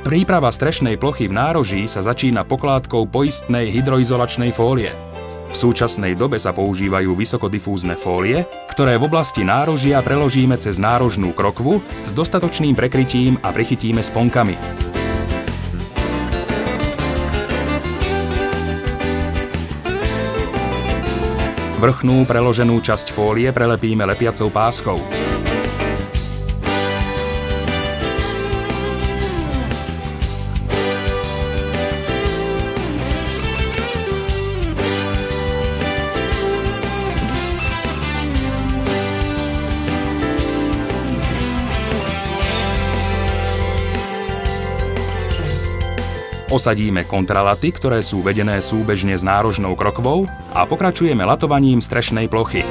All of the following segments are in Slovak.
Príprava strešnej plochy v nároží sa začína pokládkou poistnej hydroizolačnej fólie. V súčasnej dobe sa používajú vysokodifúzne fólie, ktoré v oblasti nárožia preložíme cez nárožnú krokvu s dostatočným prekrytím a prichytíme sponkami. Vrchnú preloženú časť fólie prelepíme lepiacou páskou. Osadíme kontralaty, ktoré sú vedené súbežne s nárožnou krokvou a pokračujeme latovaním strešnej plochy.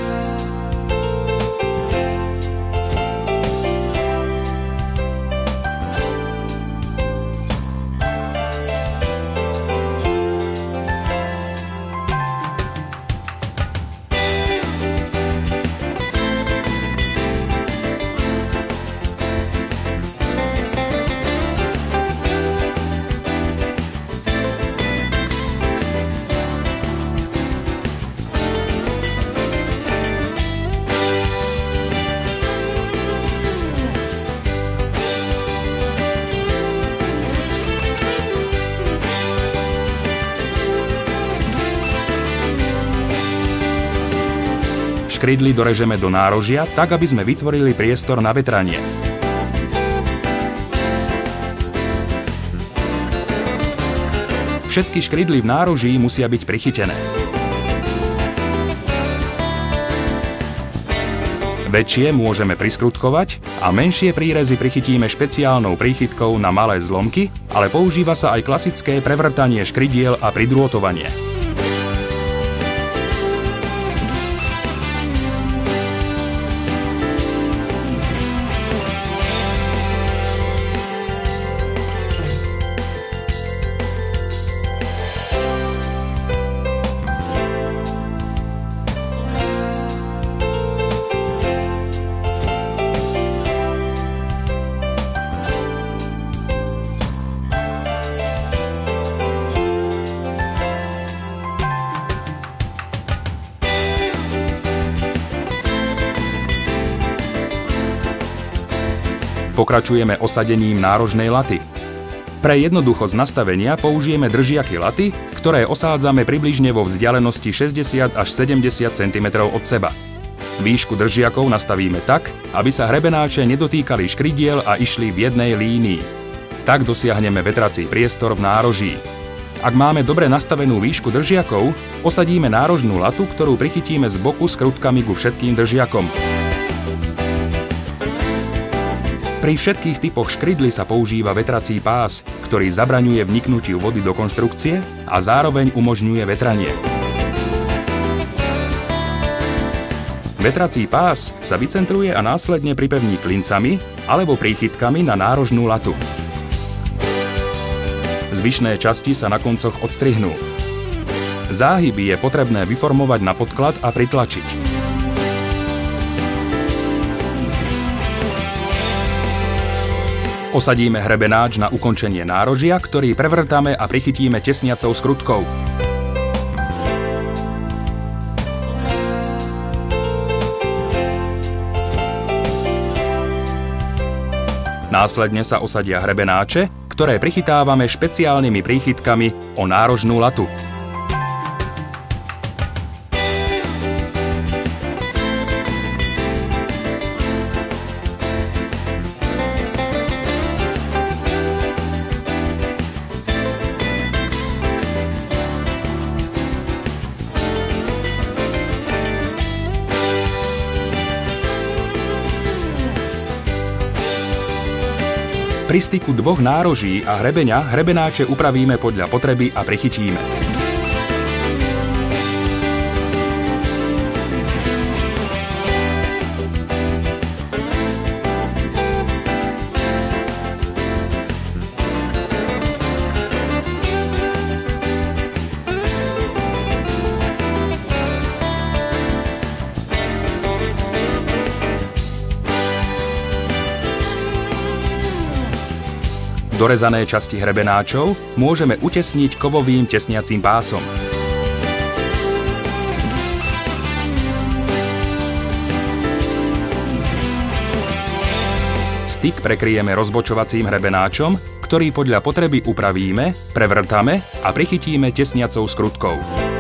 Škrydly dorežeme do nárožia, tak aby sme vytvorili priestor na vetranie. Všetky škrydly v nároží musia byť prichytené. Väčšie môžeme priskrutkovať a menšie prírezy prichytíme špeciálnou príchytkou na malé zlomky, ale používa sa aj klasické prevrtanie škrydiel a pridrôtovanie. Pokračujeme osadením nárožnej laty. Pre jednoduchosť nastavenia použijeme držiaky laty, ktoré osádzame približne vo vzdialenosti 60 až 70 cm od seba. Výšku držiakov nastavíme tak, aby sa hrebenáče nedotýkali škrydiel a išli v jednej línii. Tak dosiahneme vetrací priestor v nároží. Ak máme dobre nastavenú výšku držiakov, osadíme nárožnú latu, ktorú prichytíme z boku skrutkami ku všetkým držiakom. Pri všetkých typoch škrydly sa používa vetrací pás, ktorý zabraňuje vniknutiu vody do konštrukcie a zároveň umožňuje vetranie. Vetrací pás sa vycentruje a následne pripevní klincami alebo príchytkami na nárožnú latu. Zvyšné časti sa na koncoch odstrihnú. Záhyby je potrebné vyformovať na podklad a pritlačiť. Osadíme hrebenáč na ukončenie nárožia, ktorý prevrtáme a prichytíme tesniacou skrutkou. Následne sa osadia hrebenáče, ktoré prichytávame špeciálnymi príchytkami o nárožnú latu. Pri styku dvoch nároží a hrebeňa hrebenáče upravíme podľa potreby a prichytíme. Dorezané časti hrebenáčov môžeme utesniť kovovým tesniacím pásom. Styk prekryjeme rozbočovacím hrebenáčom, ktorý podľa potreby upravíme, prevrtáme a prichytíme tesniacou skrutkou.